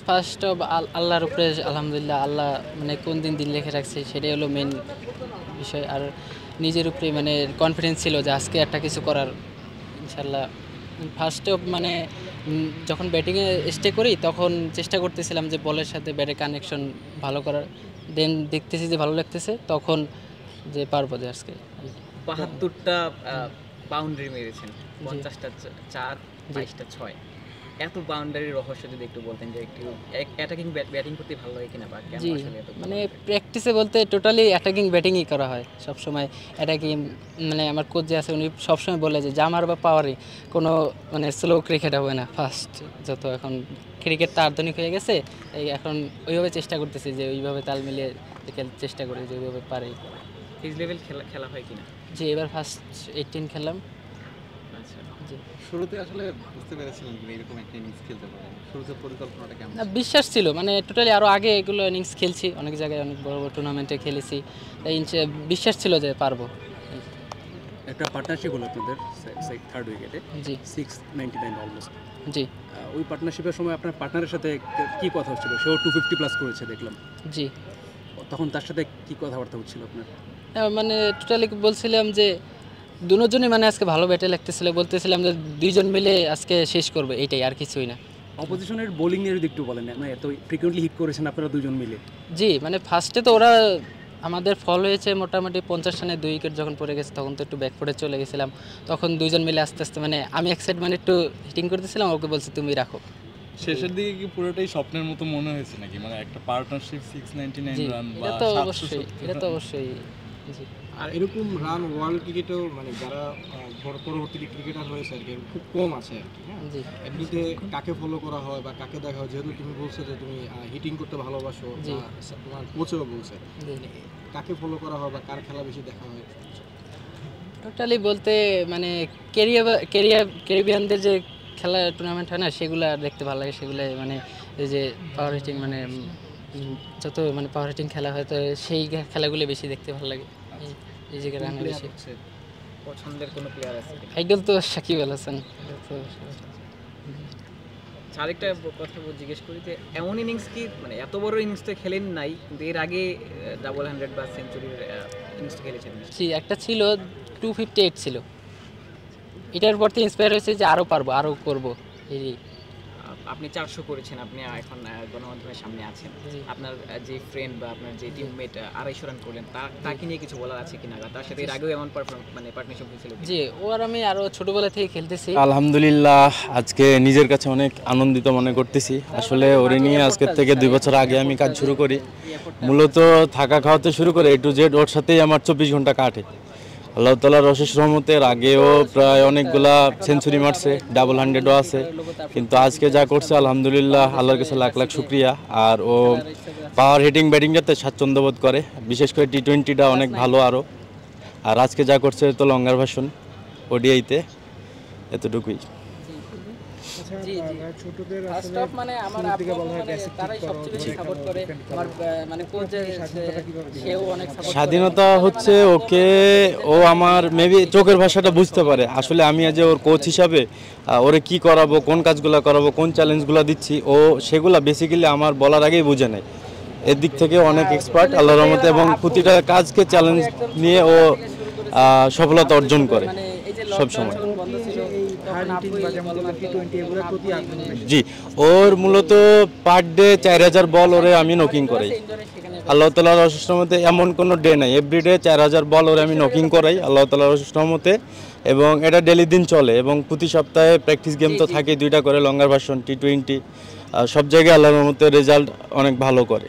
First of আল্লাহর উপরে আলহামদুলিল্লাহ, আল্লাহ মানে কোন দিন দিন লিখে রাখছে সেটাই হলো মেন বিষয়। আর নিজের উপরে মানে কনফিডেন্স ছিল যে আজকে একটা কিছু করার ইনশাল্লাহ। ফার্স্ট অফ মানে যখন ব্যাটিংয়ে স্টে করি তখন চেষ্টা করতেছিলাম যে বলের সাথে ব্যাটের কানেকশন ভালো করার। দেন দেখতেছি যে ভালো লাগতেছে, তখন যে পারবো যে আজকে ৭২টা বাউন্ডারি মেরেছেন, ৫০টা ৪, ২২টা ৬। এত বাউন্ডারির রহস্য যদি একটু বলতেন, যে একটু অ্যাটাকিং ব্যাটিং করতে ভালো লাগে কিনা, বা কেন আসলে এত মানে প্র্যাকটিসে বলতে টোটালি অ্যাটাকিং ব্যাটিংই করা হয় সবসময়। অ্যাটাকিং মানে আমার কোচ যে আছে উনি সবসময় বলে যে জামার বা পাওয়ারই কোনো মানে স্লো ক্রিকেট হবে না। ফার্স্ট যত এখন ক্রিকেট তো আধুনিক হয়ে গেছে, এই এখন ওইভাবে চেষ্টা করতেছি যে ওইভাবে তাল মিলিয়ে খেলতে চেষ্টা করি যে ওইভাবে পারি। ফিজ লেভেল খেলা হয় কিনা? জি, এবার ফার্স্ট 18 খেললাম। আচ্ছা, জি। শুরুতে আসলে বুঝতে পেরেছিলেন যে এরকম একটা ইনিংস খেলতে পারেন? শুরুতে পরিকল্পনাটা কেমন? না, বিশ্বাস ছিল, মানে টোটালি আরও আগে এগুলো ইনিংস খেলছি, অনেক জায়গায় অনেক বড় বড় টুর্নামেন্টে খেলেছি, তাই বিশ্বাস ছিল যে পারবো। একটা পার্টনারশিপ হলো আপনাদের থার্ড উইকেটে, জি 699 অলমোস্ট। জি ওই পার্টনারশিপের সময় আপনার পার্টনারের সাথে কি কথা হচ্ছিল? সেও 250 প্লাস করেছে দেখলাম, জি। তখন তার সাথে কি কথাবার্তা হচ্ছিল আপনার? মানে টোটালি বলছিলাম যে দুজনই মানে আজকে ভালো ব্যাটে লাগতেছিল, বলতেছিলাম যে দুইজন মিলে আজকে শেষ করবে, এইটাই, আর কিছুই না। অপোজিশনের বোলিং নিয়ে যদি একটু বলেন, মানে এত ফ্রিকুয়েন্টলি হিট করেছেন আপনারা দুজন মিলে। জি, মানে ফার্স্টে তো ওরা আমাদের ফল হয়েছে মোটামুটি 50 রানে 2 উইকেট যখন পড়ে গেছে, তখন তো একটু ব্যাকফুটে চলে গেছিলাম। তখন দুইজন মিলে আস্তে আস্তে মানে আমি এক সাইড মানে একটু হিটিং করতেছিলাম, ওকে বলছি তুমি রাখো। শেষের দিকে কি পুরোটাই স্বপ্নের মতো মনে হয়েছে নাকি, মানে একটা পার্টনারশিপ 699 রান বা এটা তো অবশ্যই, এটা তো অবশ্যই। জি। আর এরকম রান ওয়ার্ল্ড ক্রিকেটেও মানে যারা পরবর্তী ক্রিকেটার হয়েছে আর কি খুব কম আছে আর কি। হ্যাঁ, জি। এমনিতে কাকে ফলো করা হয় বা কাকে দেখা হয়, যেহেতু তুমি বলছো যে তুমি হিটিং করতে ভালোবাসো, তোমার কোচও বলছে, কাকে ফলো করা হয় বা কার খেলা বেশি দেখা হয়? টোটালি বলতে মানে ক্যারিবিয়ানদের যে খেলা টুর্নামেন্ট হয় না, সেগুলো দেখতে ভালো লাগে। সেগুলো মানে এই যে পাওয়ার হিটিং মানে যত মানে পাওয়ার হিটিং খেলা হয়, তো সেই খেলাগুলো বেশি দেখতে ভালো লাগে। এই জায়গায় রান বেশি। পছন্দের কোনো প্লেয়ার আছে? আইডল তো সাকিব আল হাসান। আরেকটা কথা জিজ্ঞেস করি, যে এমন ইনিংস কি, মানে এত বড় ইনিংস তো খেলেন নাই, কিন্তু এর আগে 100 বা সেঞ্চুরির ইনিংস খেলেছেন? জি, একটা ছিল 258 ছিল। এটার পর থেকে ইন্সপায়ার হয়েছে যে আরও পারবো, আরও করবো। এই আপনি 400 করেছেন, আপনি এখন গণমাধ্যমের সামনে আছেন, আপনার যে ফ্রেন্ড বা আপনার যে টিমমেট 250 রান করলেন, তাকে নিয়ে কিছু বলার আছে কিনা, তার সাথে এর আগেও এমন মানে পার্টনারশিপ হয়েছিল? জি, ও আর আমি আরও ছোটোবেলা থেকে খেলতেছি। আলহামদুলিল্লাহ, আজকে নিজের কাছে অনেক আনন্দিত মনে করতেছি। আসলে ওরে নিয়ে আজকের থেকে 2 বছর আগে আমি কাজ শুরু করি, মূলত থাকা খাওয়াতে শুরু করে A to Z ওর সাথেই আমার 24 ঘন্টা কাটে। আল্লাহ তাআলার অশেষ রহমতের আগেও প্রায় অনেকগুলা সেঞ্চুরি মারছে, 100ও আছে, কিন্তু আজকে যা করছে আলহামদুলিল্লাহ আল্লাহর কাছে লাখ লাখ শুকরিয়া। আর ও পাওয়ার হিটিং ব্যাটিংটাতে স্বাচ্ছন্দ্য বোধ করে, বিশেষ করে T20টা অনেক ভালো আরও। আর আজকে যা করছে তো লঙ্গার ভার্সন ODIতে, এতটুকুই। স্বাধীনতা হচ্ছে ওকে, ও আমার মেবি চোখের ভাষাটা বুঝতে পারে। আসলে আমি আজ ওর কোচ হিসাবে ওরে কি করাবো, কোন কাজগুলো করাবো, কোন চ্যালেঞ্জগুলো দিচ্ছি, ও সেগুলো বেসিক্যালি আমার বলার আগেই বুঝে নেয়। এর দিক থেকে অনেক এক্সপার্ট আল্লাহর রহমতে, এবং প্রতিটা কাজকে চ্যালেঞ্জ নিয়ে ও সফলতা অর্জন করে সবসময়। জি, ওর মূলত পার ডে 4000 বল ওরে আমি নকিং করাই। আল্লাহ তাআলার অশেষ রহমতে এমন কোনো ডে নাই, এভরিডে 4000 বল ওরে আমি নকিং করাই আল্লাহ তাআলার অশেষ রহমতে, এবং এটা ডেলি দিন চলে। এবং প্রতি সপ্তাহে প্র্যাকটিস গেম তো থাকে 2টা করে, লঙ্গার ভার্সন, T20, সব জায়গায় আল্লাহর রহমতে রেজাল্ট অনেক ভালো করে।